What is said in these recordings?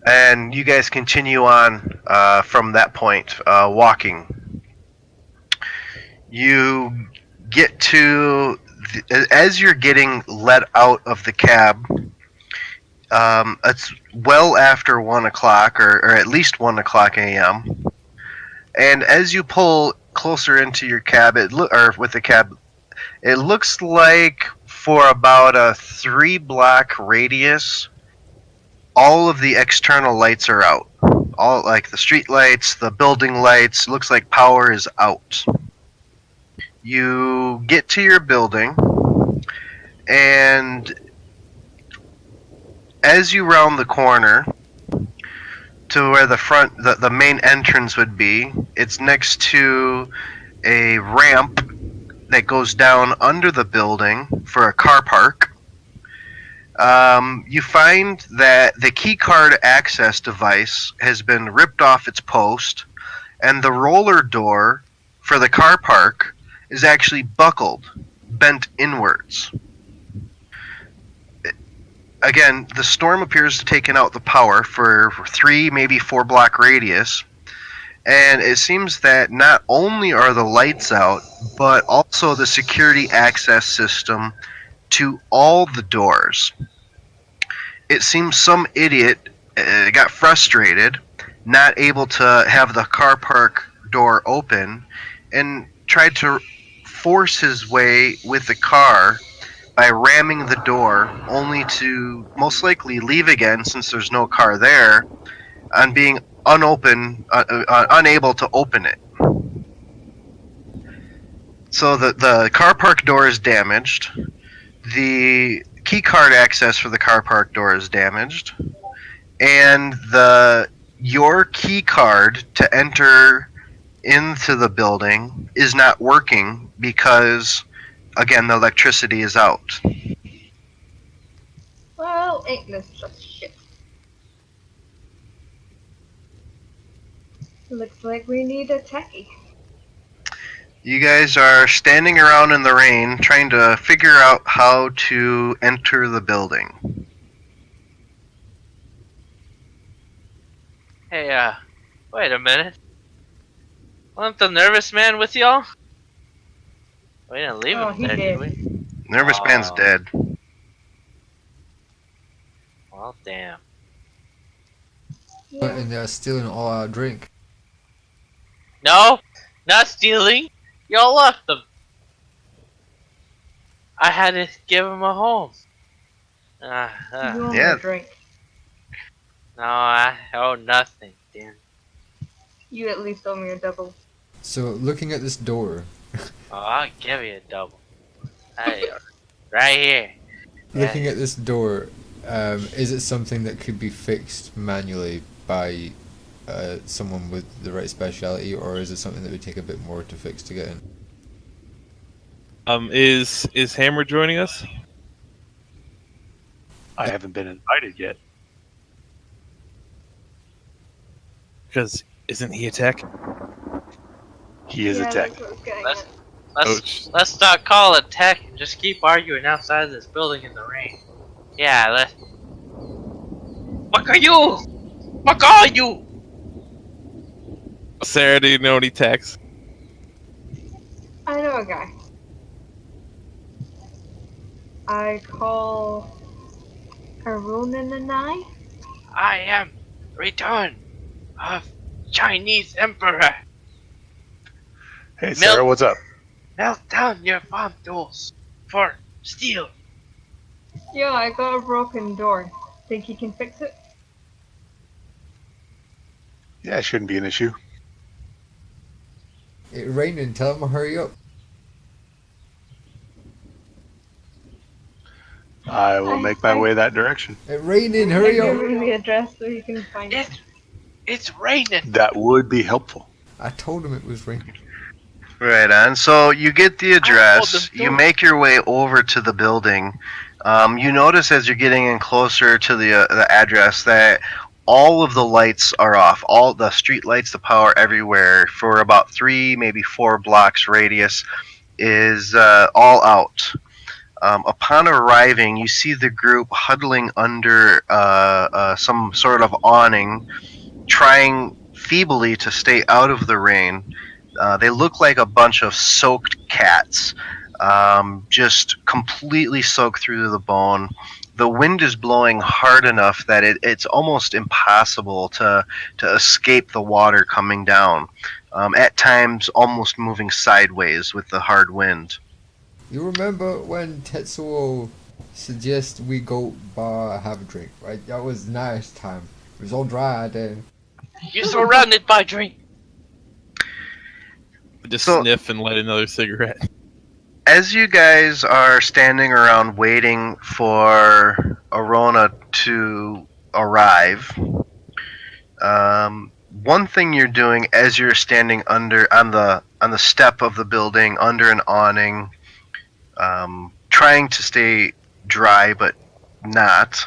And you guys continue on from that point, walking. You get to, as you're getting let out of the cab, it's well after 1 o'clock, or at least 1 o'clock a.m. And as you pull closer into your cab, or with the cab, it looks like for about a 3 block radius, all of the external lights are out. All like the street lights, the building lights, looks like power is out. You get to your building, and as you round the corner to where the main entrance would be, it's next to a ramp that goes down under the building for a car park. You find that the keycard access device has been ripped off its post, and the roller door for the car park is actually buckled, bent inwards. Again, the storm appears to have taken out the power for 3, maybe 4 block radius, and it seems that not only are the lights out, but also the security access system to all the doors. It seems some idiot got frustrated, not able to have the car park door open, and tried to force his way with the car by ramming the door, only to most likely leave again since there's no car there, and being unable to open it. So the car park door is damaged. The key card access for the car park door is damaged, and your key card to enter into the building is not working because, again, the electricity is out. Well, ain't this just shit? Looks like we need a techie. You guys are standing around in the rain trying to figure out how to enter the building. Hey, wait a minute. Wasn't the nervous man with y'all? We didn't leave him he there, did. did we? Nervous man's dead. Well, damn. Yeah. And they're stealing all our drink. No, not stealing. Y'all left them. I had to give him a home. You owe me Yeah. a drink. No, I owe nothing, damn. You at least owe me a double. So, looking at this door, Oh, I'll give you a double. Hey, right here. looking at this door, is it something that could be fixed manually by someone with the right speciality, or is it something that would take a bit more to fix to get in? Is Hammer joining us? I haven't been invited yet. Because isn't he a tech? He is a tech. That's what I was getting Let's at. let's not call it tech and just keep arguing outside of this building in the rain. Yeah, let's. Fuck are you? Fuck are you? Sarah, do you know any techs? I know a guy. I call Aruna Nanai. I am return of Chinese Emperor. Hey, Sarah, what's up? Melt down your farm tools for steel. Yeah, I got a broken door. Think he can fix it? Yeah, it shouldn't be an issue. It raining, tell him to hurry up. I will make my way that direction. It raining, I hurry give up. him the address so he can find it. It's raining. That would be helpful. I told him it was raining. Right on. So you get the address. told them You to. make your way over to the building. You notice as you're getting in closer to the address that all of the lights are off. All the street lights, the power everywhere for about 3, maybe 4 blocks radius is all out. Upon arriving, you see the group huddling under some sort of awning, trying feebly to stay out of the rain. They look like a bunch of soaked cats, just completely soaked through to the bone. The wind is blowing hard enough that it's almost impossible to escape the water coming down. At times, almost moving sideways with the hard wind. You remember when Tetsuo suggested we go bar have a drink, right? That was nice time. It was all dry then. You're surrounded by drink. Just So- sniff and light another cigarette. As you guys are standing around waiting for Arona to arrive, one thing you're doing as you're standing under on the step of the building under an awning, trying to stay dry but not.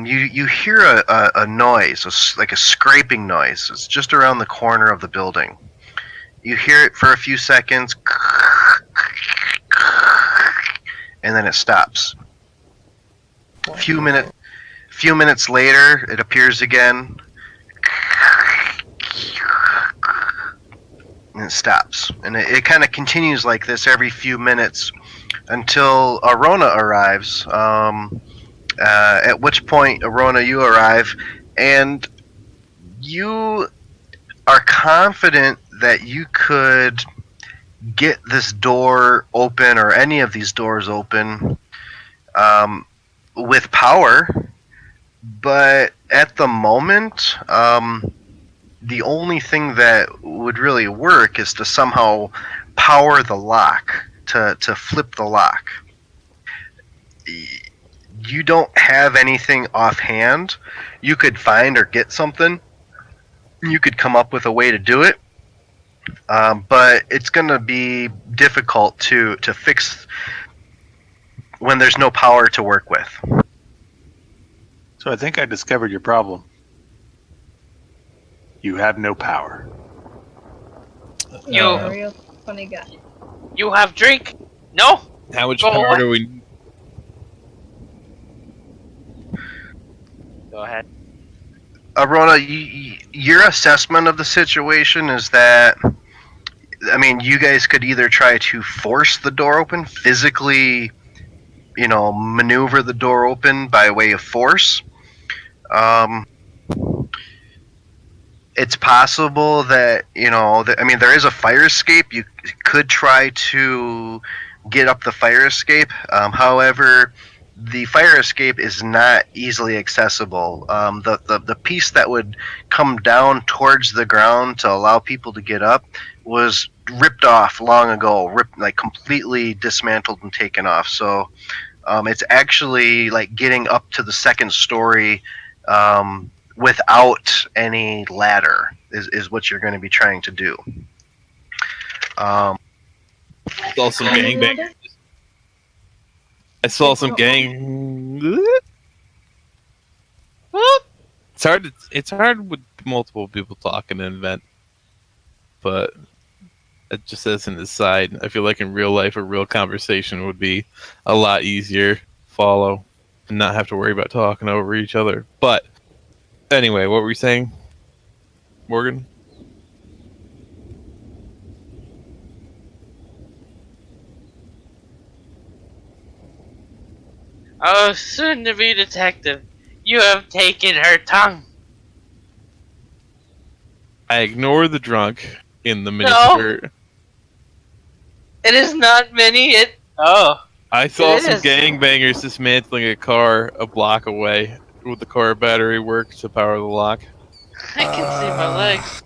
You hear a noise, like a scraping noise. It's just around the corner of the building. You hear it for a few seconds, and then it stops. Few minutes later, it appears again, and it stops. And it kind of continues like this every few minutes until Arona arrives. At which point, Arona, you arrive, and you are confident that you could get this door open, or any of these doors open, with power. But at the moment, the only thing that would really work is to somehow power the lock, to flip the lock. You don't have anything offhand. You could find or get something. You could come up with a way to do it. But it's going to be difficult to fix when there's no power to work with. So I think I discovered your problem. You have no power. You're a real funny guy. You have drink? No? How much Go power on. do we? Go ahead. Arona, your assessment of the situation is that, I mean, you guys could either try to force the door open, physically, maneuver the door open by way of force. It's possible that, there is a fire escape. You could try to get up the fire escape. However, the fire escape is not easily accessible. The piece that would come down towards the ground to allow people to get up was ripped off long ago, completely dismantled and taken off. So it's actually like getting up to the second story without any ladder is what you're going to be trying to do. Saw some Any gangbang. ladder? I saw some gang. It's hard with multiple people talking in an event, but just as an aside, I feel like in real life, a real conversation would be a lot easier to follow and not have to worry about talking over each other. But anyway, what were you saying, Morgan? Oh, soon-to-be detective, you have taken her tongue. I ignore the drunk in the No. miniskirt. It is not Minnie, I saw It some is. gangbangers dismantling a car a block away with the car battery work to power the lock. I can see my legs.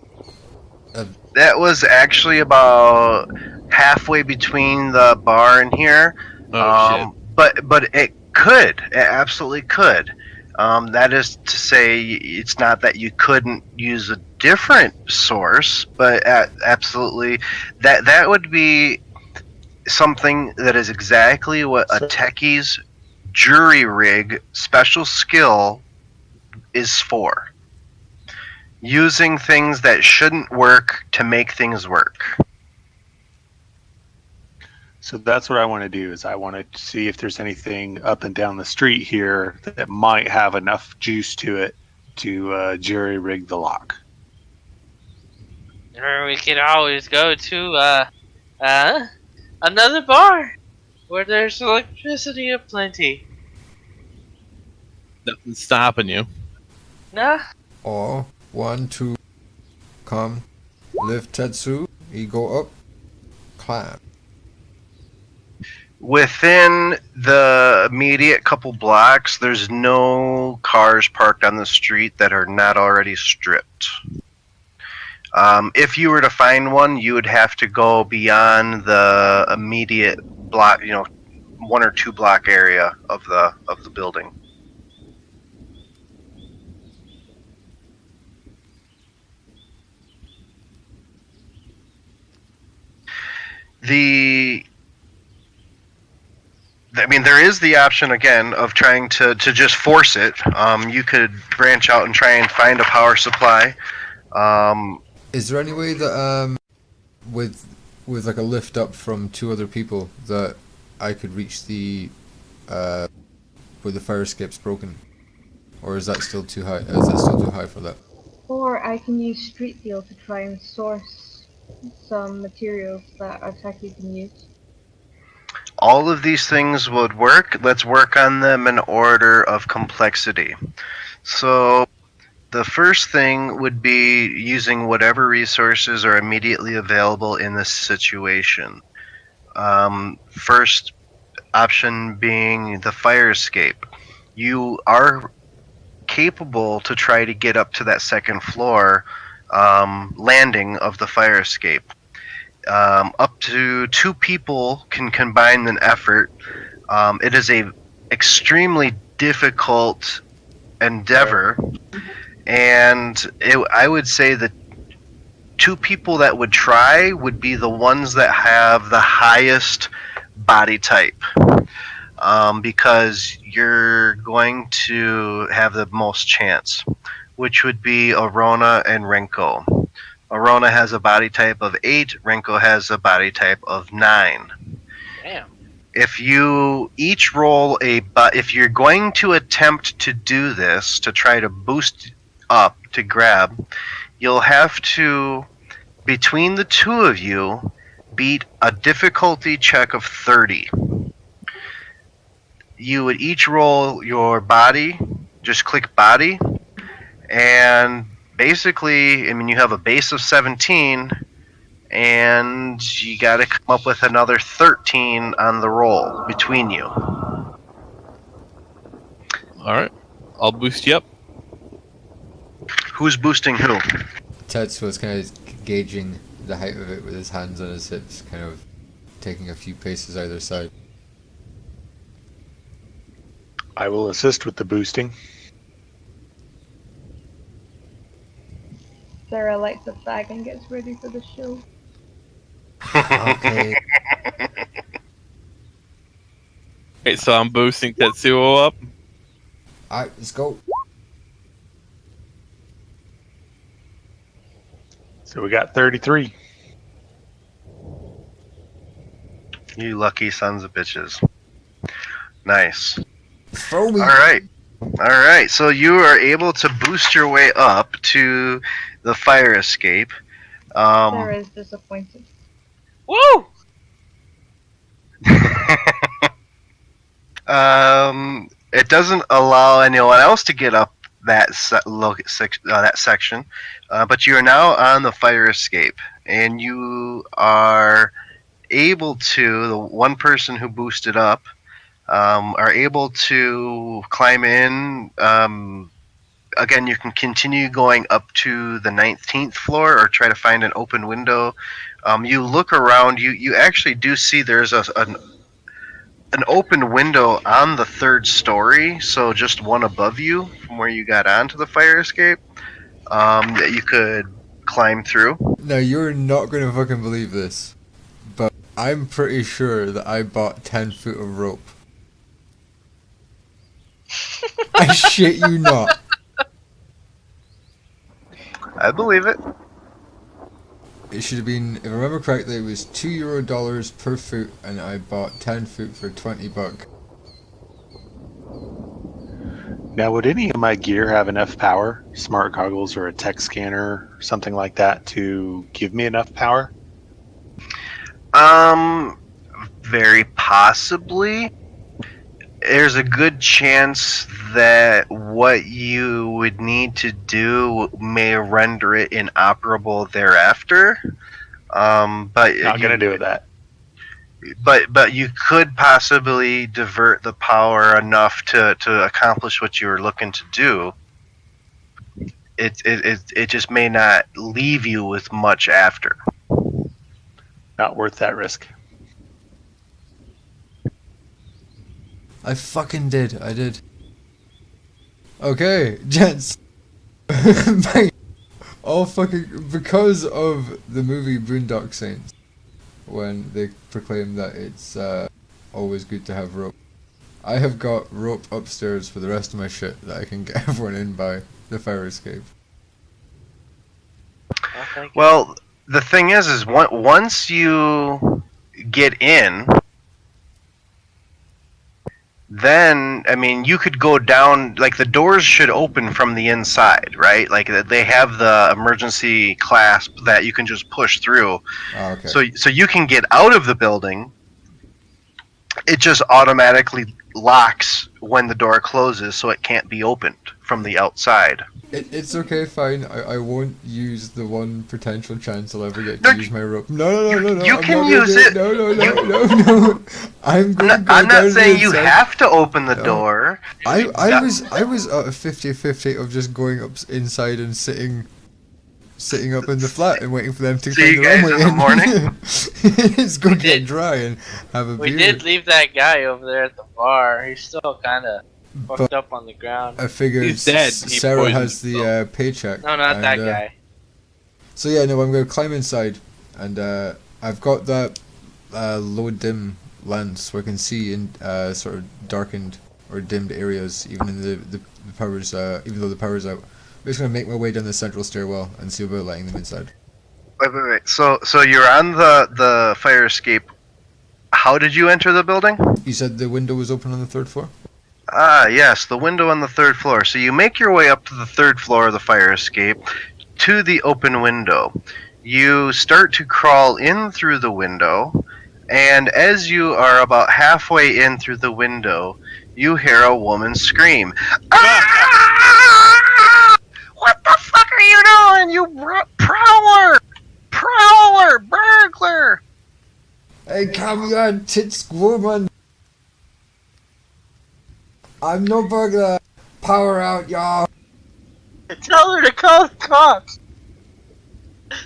That was actually about halfway between the bar and here. Oh But it could. It absolutely could. That is to say, it's not that you couldn't use a different source, but absolutely, that would be something that is exactly what a techie's jury rig special skill is for. Using things that shouldn't work to make things work. So that's what I want to do. Is I want to see if there's anything up and down the street here that might have enough juice to it to jerry rig the lock. Or we could always go to another bar where there's electricity aplenty. Nothing's stopping you. Nah. Or 1, 2, come, lift Tetsu, you go up, climb. Within the immediate couple blocks, there's no cars parked on the street that are not already stripped. If you were to find one, you would have to go beyond the immediate block, 1 or 2 block area of the building. There is the option again of trying to just force it. You could branch out and try and find a power supply. Is there any way that with like a lift up from 2 other people that I could reach the where the fire escape's broken, or is that still too high? Is that still too high for that? Or I can use street fuel to try and source some materials that Ataki can use. All of these things would work. Let's work on them in order of complexity. So the first thing would be using whatever resources are immediately available in this situation. First option being the fire escape. You are capable to try to get up to that second floor landing of the fire escape. Up to 2 people can combine an effort. It is a extremely difficult endeavor, and I would say that 2 people that would try would be the ones that have the highest body type, because you're going to have the most chance, which would be Arona and Renko. Arona has a body type of 8, Renko has a body type of 9. Damn. If you each roll if you're going to attempt to do this, to try to boost up, to grab, you'll have to, between the 2 of you, beat a difficulty check of 30. You would each roll your body, just click body, and basically, you have a base of 17, and you got to come up with another 13 on the roll between you. All right, I'll boost you up. Who's boosting who? Tetsu was kind of gauging the height of it with his hands on his hips, kind of taking a few paces either side. I will assist with the boosting. Sarah lights a fag and gets ready for the show. Okay. Okay, so I'm boosting Tetsuo up. Alright, let's go. So we got 33. You lucky sons of bitches. Nice. Throw me. Alright, so you are able to boost your way up to the fire escape. Sarah is disappointed. Woo! It doesn't allow anyone else to get up that section, but you are now on the fire escape, and you are able to, the one person who boosted up, are able to climb in. Again, you can continue going up to the 19th floor or try to find an open window. You look around, you actually do see there's an open window on the 3rd story, so just one above you from where you got onto the fire escape, that you could climb through. Now, you're not going to fucking believe this, but I'm pretty sure that I bought 10 foot of rope. I shit you not. I believe it. it should have been, if I remember correctly, it was $2 per foot, and I bought 10 foot for $20. Now, would any of my gear have enough power, smart goggles or a tech scanner, or something like that, to give me enough power? Very possibly. There's a good chance that what you would need to do may render it inoperable thereafter. But Not going to do that. But you could possibly divert the power enough to accomplish what you were looking to do. It just may not leave you with much after. Not worth that risk. I fucking did. I did. Okay, gents. All fucking because of the movie Boondock Saints, when they proclaim that it's always good to have rope. I have got rope upstairs for the rest of my shit that I can get everyone in by the fire escape. Well, the thing is once you get in, then, I mean, you could go down, like, the doors should open from the inside, right? Like, they have the emergency clasp that you can just push through. Oh, okay. So you can get out of the building. It just automatically locks when the door closes, so it can't be opened from the outside. It's okay, fine. I won't use the one potential chance I'll ever get to use my rope. No. You I'm can not use gonna do it. No. I'm going to go I'm down not saying the you inside. have to open the No. door. I was at a 50-50 of just going up inside and sitting up in the flat and waiting for them to See find you the guys runway in the morning. It's go We get did. dry and have a We beer. did leave that guy over there at the bar. He's still kind of But fucked up on the ground. I figured He's dead. He Sarah poisoned has the paycheck. No, not and, that guy. So yeah, no, I'm going to climb inside, and I've got that low dim lens, so I can see in sort of darkened or dimmed areas, even in the power's even though the power's out. I'm just going to make my way down the central stairwell and see about letting them inside. Wait. So you're on the fire escape. How did you enter the building? You said the window was open on the 3rd floor? Ah, yes, the window on the 3rd floor. So you make your way up to the 3rd floor of the fire escape, to the open window. You start to crawl in through the window, and as you are about halfway in through the window, you hear a woman scream. Ah! What the fuck are you doing, you prowler! Prowler! Burglar! Hey, come on, tits woman! I'm no burglar! Power out, y'all! Tell her to call the cops.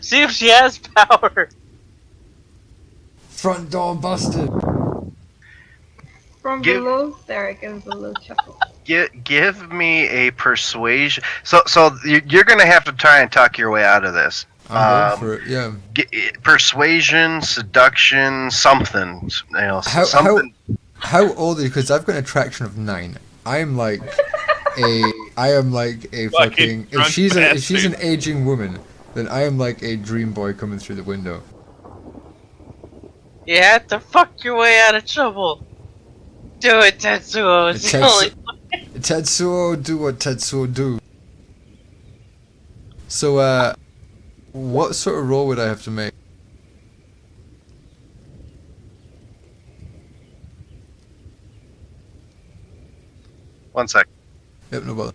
See if she has power. Front door busted! From Give- below, Sarah gives a little chuckle. Give me a persuasion. So you're gonna have to try and talk your way out of this. I'm going for it, yeah. Persuasion, seduction, something. Something. How old are you? Because I've got an attraction of 9. I am like a fucking. If drunk she's an bastard. aging woman, then I am like a dream boy coming through the window. You have to fuck your way out of trouble. Do it, Tetsuo. It's the only. Tetsuo, do what Tetsuo do. So, what sort of roll would I have to make? One sec. Yep, no bother.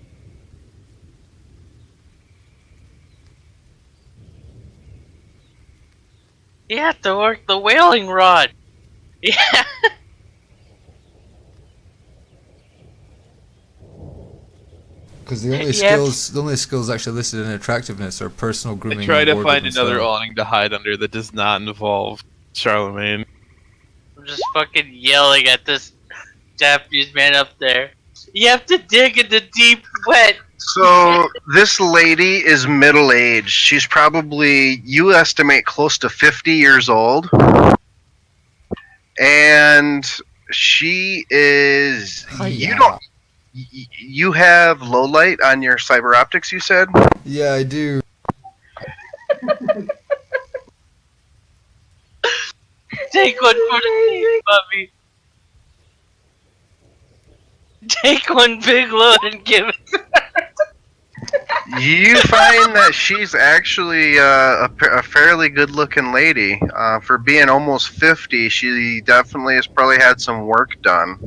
You have to work the whaling rod. Yeah. Because the only Yep. skills actually listed in attractiveness are personal grooming. I try and to wardrobe find and another style. awning to hide under that does not involve Charlemagne. I'm just fucking yelling at this Japanese man up there. You have to dig in the deep wet. So this lady is middle aged. She's probably, you estimate, close to 50 years old, and she is. You have low light on your cyber optics. You said. Yeah, I do. Take one for the team, puppy. Take one big load and give it. You find that she's actually a fairly good-looking lady. For being almost 50, she definitely has probably had some work done.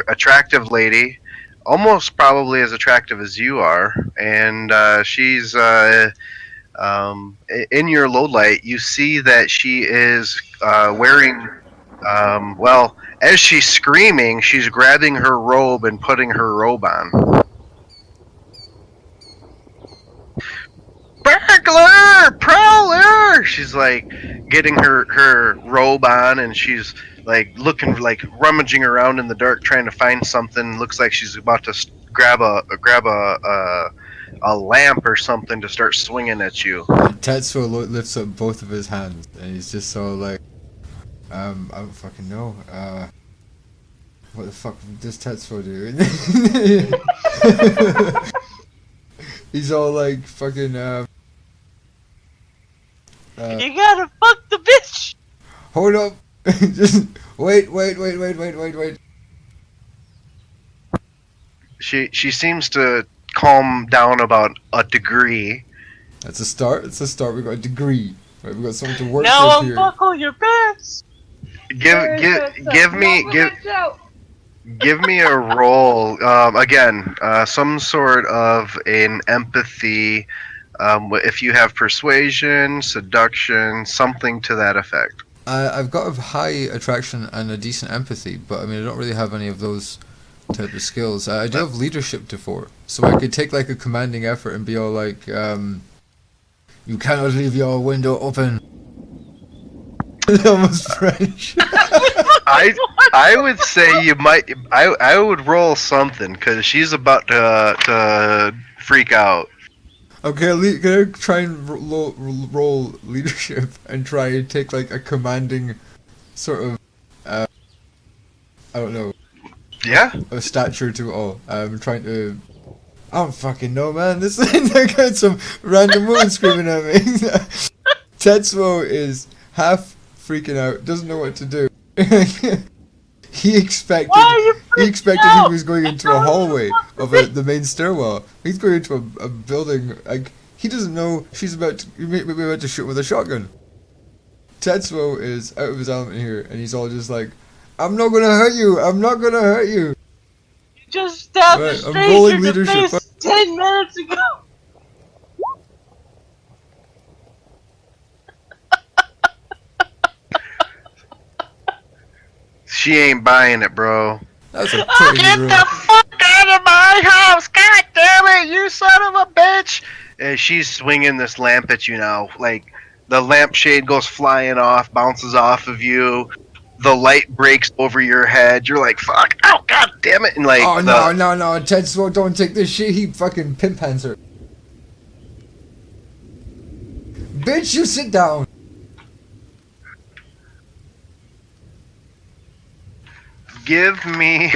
Attractive lady, almost probably as attractive as you are, and she's in your low light. You see that she is wearing. Well, as she's screaming, she's grabbing her robe and putting her robe on. Burglar! Prowler! She's like getting her robe on, and she's like looking, like rummaging around in the dark, trying to find something. Looks like she's about to grab a lamp or something to start swinging at you. Tetsuo lifts up both of his hands, and he's just so like, I don't fucking know. What the fuck does Tetsuo do? He's all like fucking. You gotta fuck the bitch. Hold up! Just wait. She seems to calm down about a degree. That's a start. It's a start. We got a degree. Right, we got something to work Now with here. unbuckle your pants. Give me a roll. Again, some sort of an empathy. If you have persuasion, seduction, something to that effect. I've got a high attraction and a decent empathy, but I mean I don't really have any of those type of skills. I do have leadership to 4, so I could take like a commanding effort and be all like, "You cannot leave your window open." Almost French. I would say you might. I would roll something because she's about to freak out. Okay, can I try and roll leadership and try and take like a commanding sort of, I don't know, Yeah. a stature to all. I'm trying to. I don't fucking know, man. This I got some random woman screaming at me. Tetsuo is half freaking out, doesn't know what to do. He expected he was going into a hallway of the main stairwell. He's going into a building. Like he doesn't know she's about to shoot with a shotgun. Tetsuo is out of his element here, and he's all just like, "I'm not gonna hurt you. I'm not gonna hurt you." You just stabbed Right, a I'm stranger rolling in the leadership. face 10 minutes ago. She ain't buying it, bro. That's a pretty Get good the roll. fuck out of my house! God damn it, you son of a bitch! And she's swinging this lamp at you now. Like, the lampshade goes flying off, bounces off of you. The light breaks over your head. You're like, fuck, oh, god damn it. And like, Oh no, Tetsuo, don't take this shit. He fucking pimp hands her. Bitch, you sit down. give me.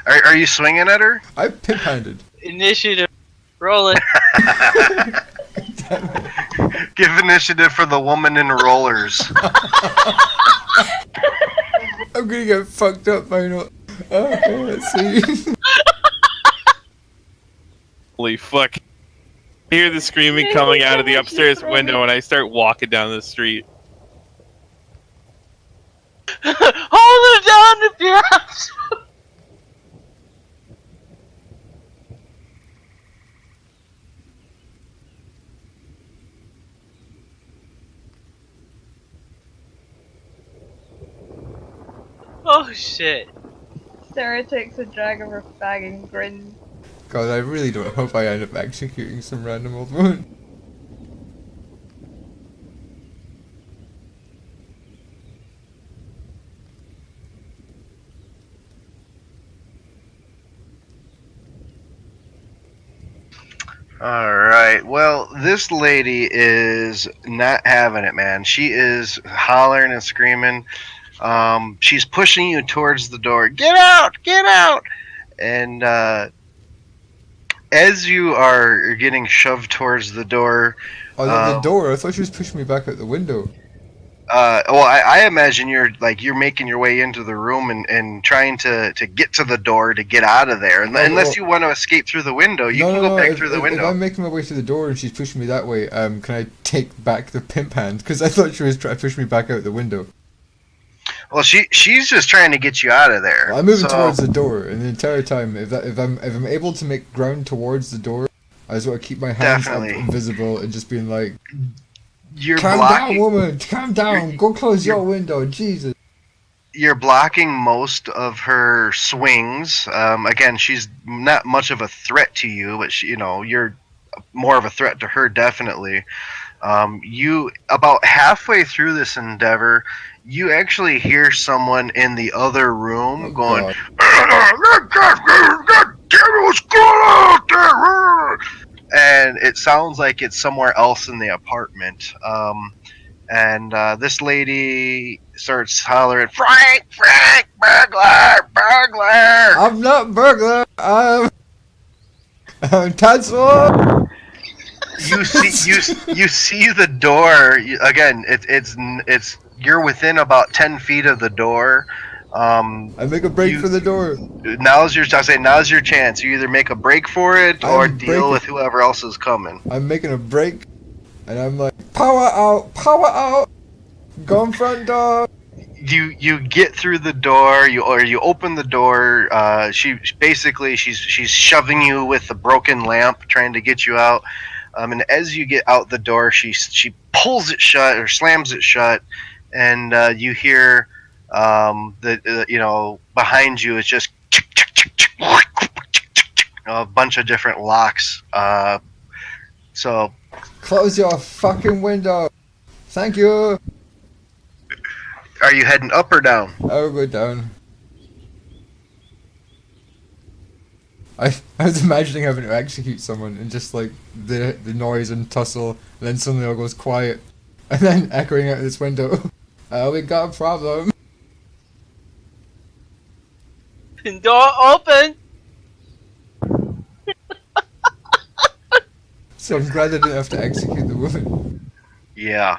Are you swinging at her? I pimp handed. Initiative. Roll it. Give initiative for the woman in rollers. I'm gonna get fucked up by no. Okay, let's see. Holy fuck. I hear the screaming coming out of the upstairs window and I start walking down the street. Hold it down if you have to. Oh shit. Sarah takes a drag of her fag and grins. God, I really don't hope I end up executing some random old woman. Alright, well, this lady is not having it, man. She is hollering and screaming. She's pushing you towards the door. Get out! Get out! And as you are getting shoved towards the door... Oh, the door? I thought she was pushing me back out the window. Well, I imagine you're making your way into the room and trying to get to the door to get out of there. And Oh, unless well, you want to escape through the window, you no, can no, go no. back through the If window. I'm making my way to the door and she's pushing me that way, can I take back the pimp hand? Because I thought she was trying to push me back out the window. Well, she's just trying to get you out of there. Well, I'm moving So, towards the door, and the entire time, if I'm able to make ground towards the door, I just want to keep my hands Definitely. up invisible and just being like, you're "Calm blocking. down, woman. Calm down. You're- Go close you're- your window, Jesus." You're blocking most of her swings. Again, she's not much of a threat to you, but you're more of a threat to her, definitely. You about halfway through this endeavor, you actually hear someone in the other room Oh, going, God. "God damn it, what's going on out there?" And it sounds like it's somewhere else in the apartment. And this lady starts hollering, "Frank, Frank, burglar, burglar!" I'm not burglar. I'm Tatsuo. You see the door again. It's you're within about 10 feet of the door. I make a break for the door. Now's your chance. You either make a break for it or I'm deal breaking- with whoever else is coming. I'm making a break, and I'm like, power out. Go in front door. You get through the door. You open the door. She's shoving you with the broken lamp, trying to get you out. And as you get out the door, she pulls it shut or slams it shut, and you hear behind you it's just a bunch of different locks. So Close your fucking window. Thank you. are you heading up or down? I'll go down. I was imagining having to execute someone and just like the noise and tussle, and then suddenly all goes quiet, and then echoing out this window. We got a problem. Door open. So I'm glad I didn't have to execute the woman. Yeah.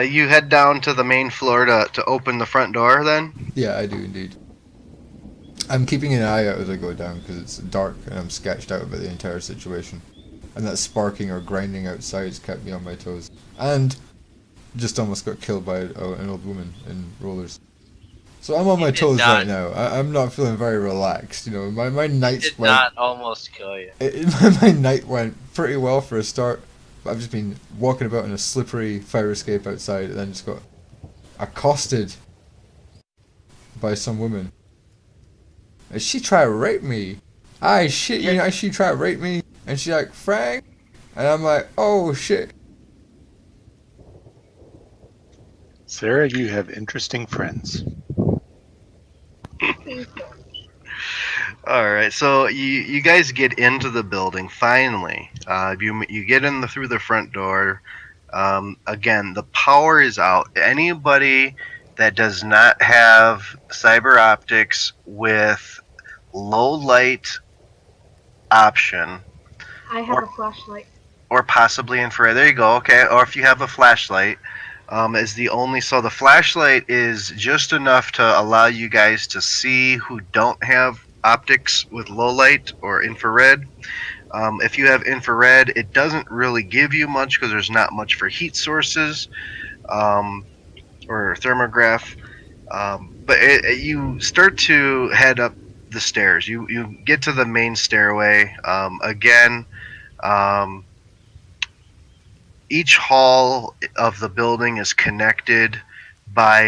You head down to the main floor to open the front door then? Yeah, I do indeed. I'm keeping an eye out as I go down because it's dark and I'm sketched out about the entire situation. And that sparking or grinding outside's kept me on my toes. And just almost got killed by an old woman in rollers. So I'm on my did toes not. right now. I'm not feeling very relaxed. You know, my nights Did went. not almost kill you. My night went pretty well for a start. But I've just been walking about in a slippery fire escape outside and then just got accosted by some woman. And she tried to rape me. I shit you know, she tried to rape me. And she's like, Frank? And I'm like, oh shit. Sarah, you have interesting friends. All right, so you guys get into the building finally. You get in through the front door. Again, the power is out. Anybody that does not have cyber optics with low light option I have a flashlight. or possibly infrared. There you go. Okay, or if you have a flashlight, is the only. So the flashlight is just enough to allow you guys to see who don't have optics with low light or infrared. If you have infrared, it doesn't really give you much because there's not much for heat sources or thermograph. But you start to head up the stairs. You get to the main stairway. Again, each hall of the building is connected by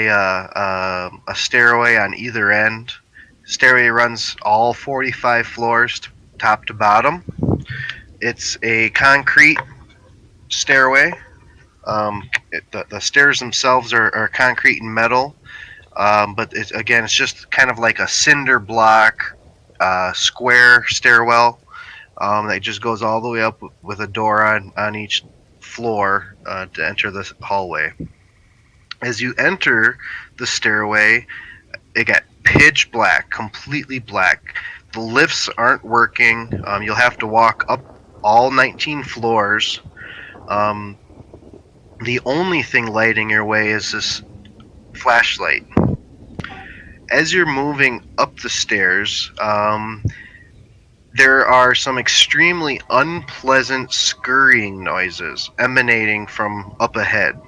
a stairway on either end. Stairway runs all 45 floors, top to bottom. It's a concrete stairway. The stairs themselves are concrete and metal, but it's just kind of like a cinder block square stairwell that just goes all the way up with a door on each floor to enter the hallway. As you enter the stairway, it got pitch black, completely black. The lifts aren't working. You'll have to walk up all 19 floors. The only thing lighting your way is this flashlight. As you're moving up the stairs, there are some extremely unpleasant scurrying noises emanating from up ahead.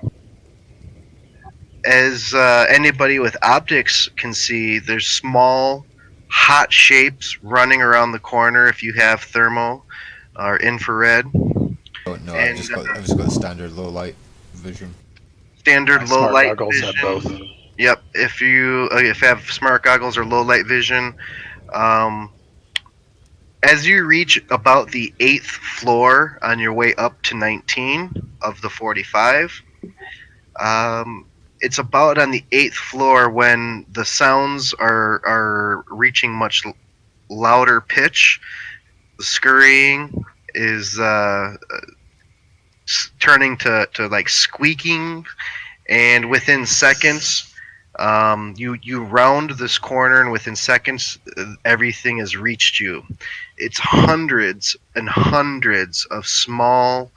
As anybody with optics can see, there's small, hot shapes running around the corner if you have thermo or infrared. Oh no, And I've just got standard low light vision. standard My low smart light goggles vision. have both. Yep, if you have smart goggles or low light vision, um, as you reach about the 8th floor on your way up to 19 of the 45, it's about on the 8th floor when the sounds are reaching much louder pitch. The scurrying is turning to like squeaking, and within seconds, you round this corner, and within seconds, everything has reached you. It's hundreds and hundreds of small,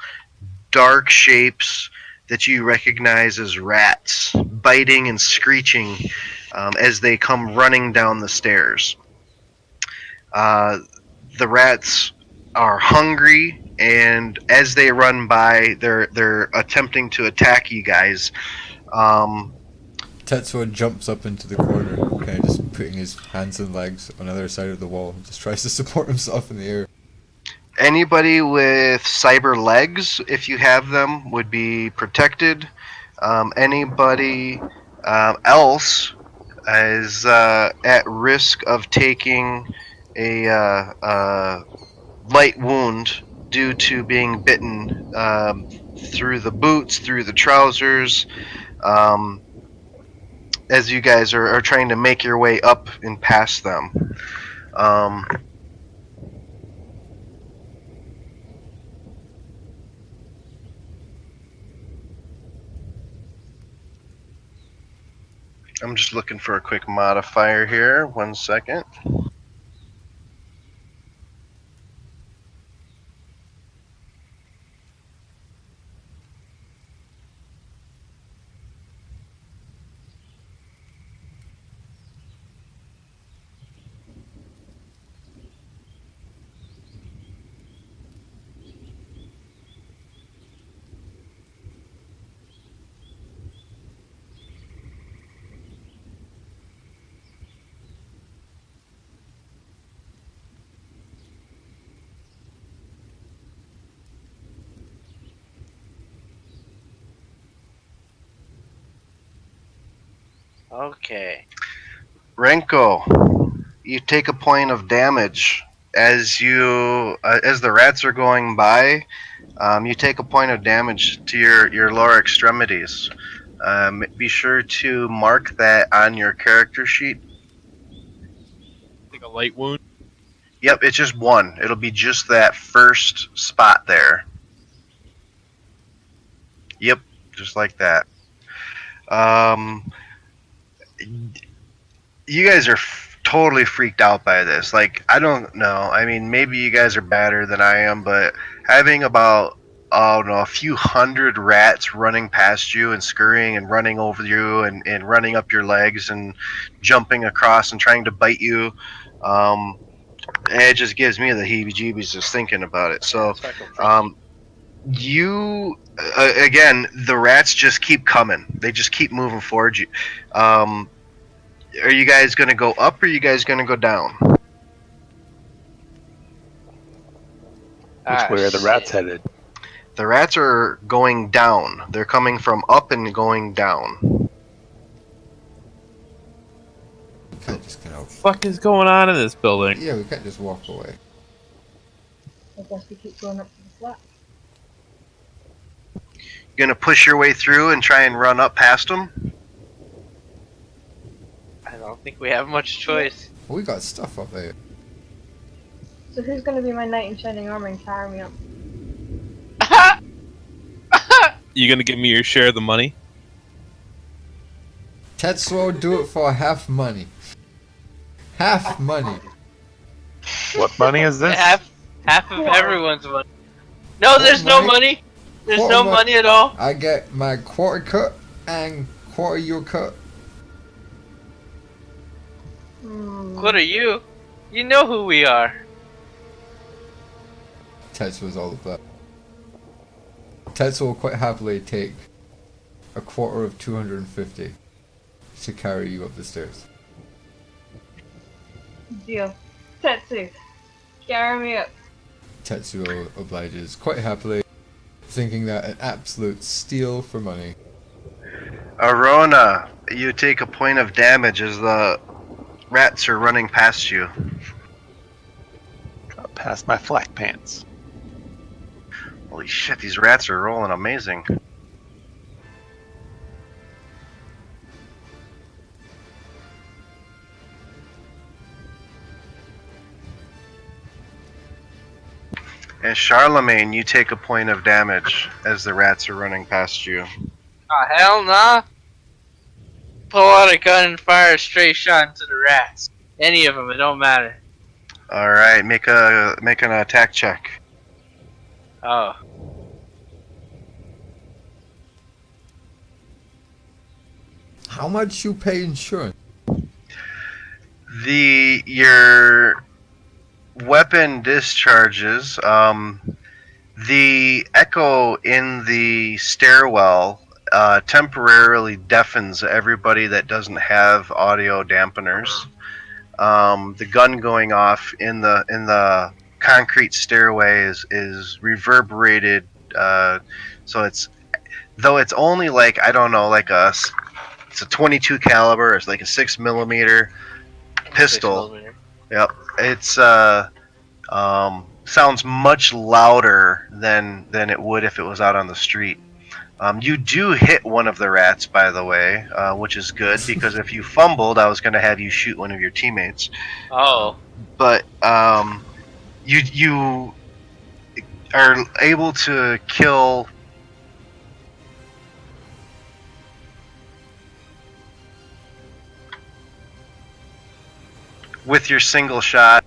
dark shapes that you recognize as rats, biting and screeching as they come running down the stairs. Uh, the rats are hungry, and as they run by, they're attempting to attack you guys. Um, Tetsuo jumps up into the corner, kind of just putting his hands and legs on the other side of the wall, just tries to support himself in the air. Anybody with cyber legs, if you have them, would be protected. Anybody else is at risk of taking a light wound due to being bitten through the boots, through the trousers, as you guys are trying to make your way up and past them. I'm just looking for a quick modifier here. 1 second. Okay. Renko, you take a point of damage as as the rats are going by. You take a point of damage to your lower extremities. Be sure to mark that on your character sheet. Take a light wound. Yep, it's just one. It'll be just that first spot there. Yep, just like that. You guys are totally freaked out by this. Like, I don't know. I mean, maybe you guys are badder than I am, but having about, I don't know, a few hundred rats running past you and scurrying and running over you and running up your legs and jumping across and trying to bite you, it just gives me the heebie-jeebies just thinking about it. So, you again, the rats just keep coming. They just keep moving forward. You, are you guys gonna go up or are you guys gonna go down? Which way are the rats headed? The rats are going down. They're coming from up and going down. We can't just kind of. What the fuck is going on in this building? Yeah, we can't just walk away. I guess we keep going up to the flat. Gonna push your way through and try and run up past them? I don't think we have much choice. Well, we got stuff up there. So who's gonna be my knight in shining armor and carry me up? You gonna give me your share of the money? Tetsuo, do it for half money. Half money. What money is this? Half of everyone's money. No, there's no money. There's no money at all. I get my quarter cut and quarter your cut. What are you? You know who we are. Tetsuo's all of that. Tetsuo will quite happily take a quarter of 250 to carry you up the stairs. Deal. Tetsu, carry me up. Tetsuo obliges quite happily, thinking that an absolute steal for money. Arona, you take a point of damage as the rats are running past you. Got past my flak pants. Holy shit, these rats are rolling amazing. And Charlemagne, you take a point of damage as the rats are running past you. Oh, hell nah. Pull out a gun and fire a straight shot into the rats. Any of them, it don't matter. Alright, make an attack check. Oh. How much you pay insurance? Your weapon discharges. The echo in the stairwell temporarily deafens everybody that doesn't have audio dampeners. The gun going off in the concrete stairway is reverberated. So it's only like, I don't know, like it's a 22 caliber. It's like a 6mm pistol. 6mm. Yep. It's sounds much louder than it would if it was out on the street. You do hit one of the rats, by the way, which is good because if you fumbled, I was going to have you shoot one of your teammates. Oh. But you are able to kill with your single shot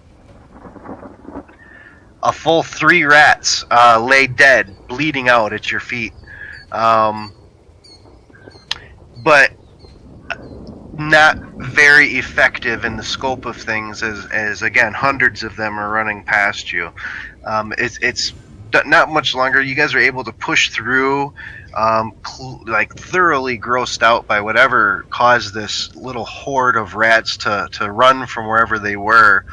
a full 3 rats lay dead, bleeding out at your feet. But not very effective in the scope of things as again, hundreds of them are running past you. It's not much longer. You guys are able to push through, like thoroughly grossed out by whatever caused this little horde of rats to run from wherever they were.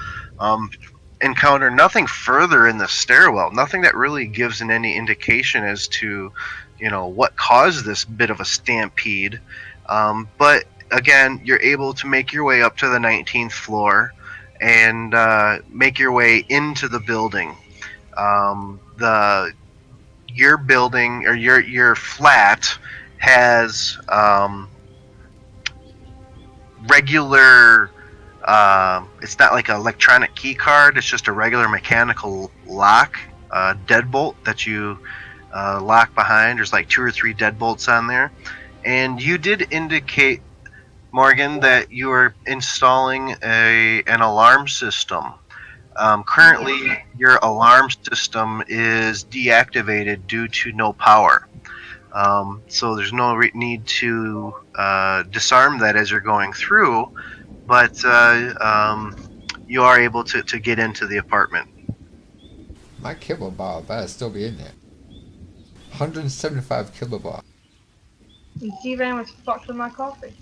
Encounter nothing further in the stairwell, nothing that really gives any indication as to, what caused this bit of a stampede. But again, you're able to make your way up to the 19th floor and make your way into the building. Your building or your flat has regular. It's not like an electronic key card. It's just a regular mechanical lock, deadbolt that you lock behind. There's like 2 or 3 deadbolts on there. And you did indicate, Morgan, that you are installing an alarm system. Currently, your alarm system is deactivated due to no power. So there's no need to disarm that as you're going through, but you are able to get into the apartment. My kilobar better still be in there. 175 kilobar. You see if anyone's fucked with my coffee.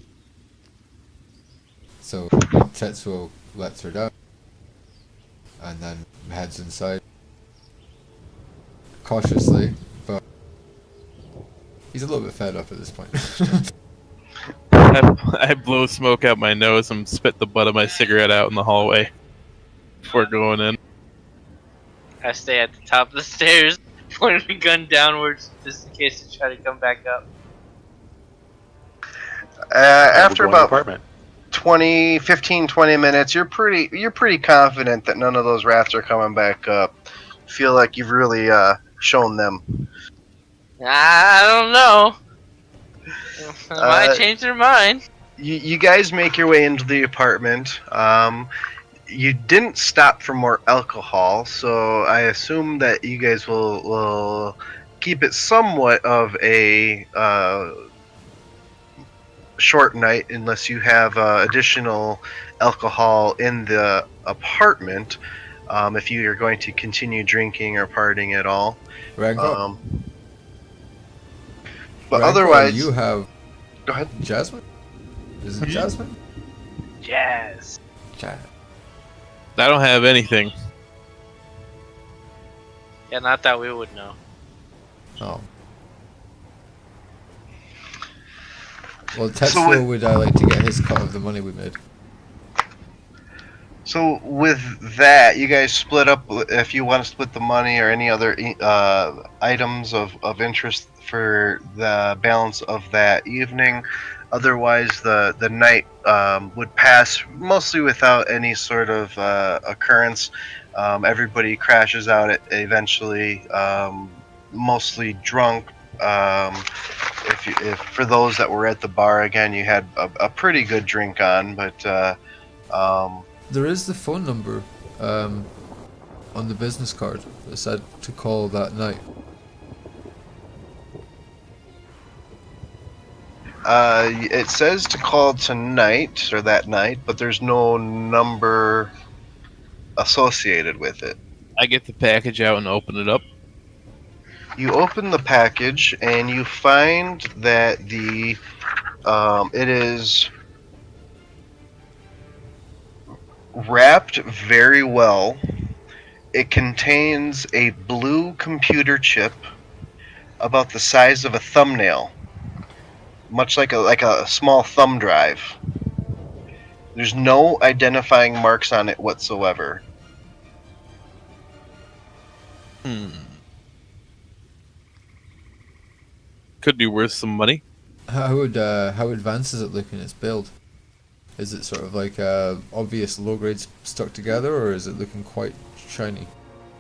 So Tetsuo lets her down and then heads inside cautiously, but he's a little bit fed up at this point. I blow smoke out my nose and spit the butt of my cigarette out in the hallway before going in. I stay at the top of the stairs, pointing the gun downwards just in case they try to come back up. After We'll go in the about apartment. 20 minutes, you're pretty confident that none of those rats are coming back up. Feel like you've really shown them. I don't know. They might change their mind. You guys make your way into the apartment. You didn't stop for more alcohol, so I assume that you guys will keep it somewhat of a short night, unless you have additional alcohol in the apartment, if you are going to continue drinking or partying at all. Rancor, But Rancor, otherwise, you have go ahead. Jasmine. Is it Mhm. Jasmine? Yes. I don't have anything. Yeah, not that we would know. Oh. Well, So Tetsuo would like to get his cut of the money we made. So with that, you guys split up if you want to split the money or any other items of interest for the balance of that evening. Otherwise, the night would pass mostly without any sort of occurrence. Everybody crashes out eventually, mostly drunk. If for those that were at the bar, again, you had a pretty good drink on, but There is the phone number on the business card that said to call that night. It says to call tonight or that night, but there's no number associated with it. I get the package out and open it up. You open the package and you find that it is wrapped very well. It contains a blue computer chip about the size of a thumbnail, much like a small thumb drive. There's no identifying marks on it whatsoever. Could be worth some money. How advanced is it looking its build? Is it sort of like obvious low grades stuck together, or is it looking quite shiny?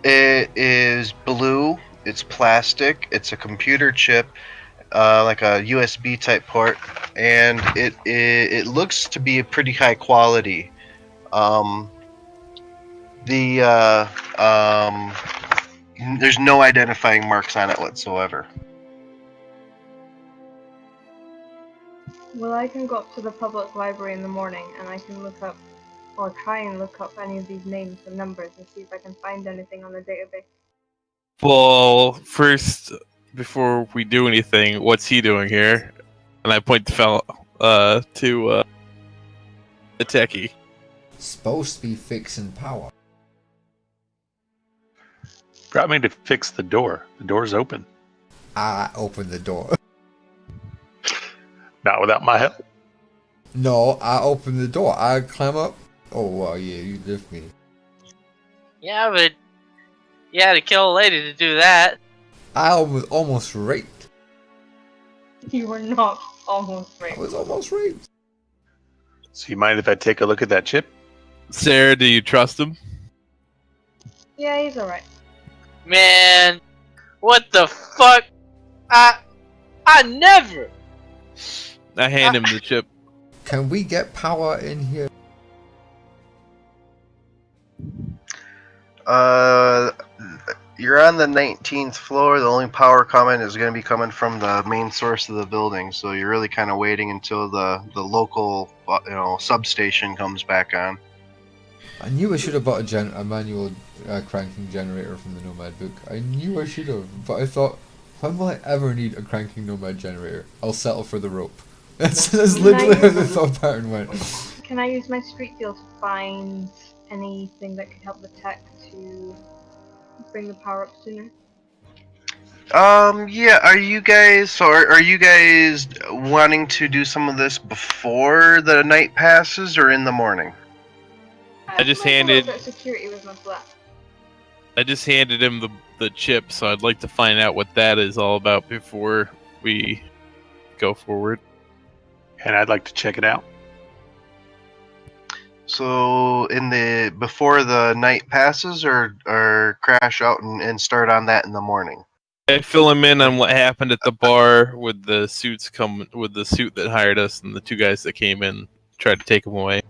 It is blue. It's plastic. It's a computer chip, like a USB type port, and it looks to be a pretty high quality. There's no identifying marks on it whatsoever. Well, I can go up to the public library in the morning and I can look up, or try and look up any of these names and numbers and see if I can find anything on the database. Well, first, before we do anything, what's he doing here? And I point to the techie. Supposed to be fixing power. Brought me to fix the door. The door's open. I opened the door. Not without my help. No, I opened the door. I climb up. Oh, well, yeah, you lift me. Yeah, but you had to kill a lady to do that. I was almost raped. You were not almost I right. was almost raped. So you mind if I take a look at that chip? Sarah, do you trust him? Yeah, he's alright. Man, what the fuck? I never. I hand him the chip. Can we get power in here? You're on the 19th floor. The only power coming is going to be coming from the main source of the building. So you're really kind of waiting until the local substation comes back on. I knew I should have bought a manual cranking generator from the Nomad book. I knew I should have, but I thought, when will I ever need a cranking Nomad generator? I'll settle for the rope. That's literally how the thought pattern went. Can I use my street deal to find anything that could help the tech to bring the power up sooner? Yeah. Are you guys wanting to do some of this before the night passes or in the morning? I just might handed- look at security with my flat. I just handed him the chip, so I'd like to find out what that is all about before we go forward. And I'd like to check it out. So before the night passes, or crash out and start on that in the morning. I fill him in on what happened at the bar with the suit that hired us and the two guys that came in tried to take him away.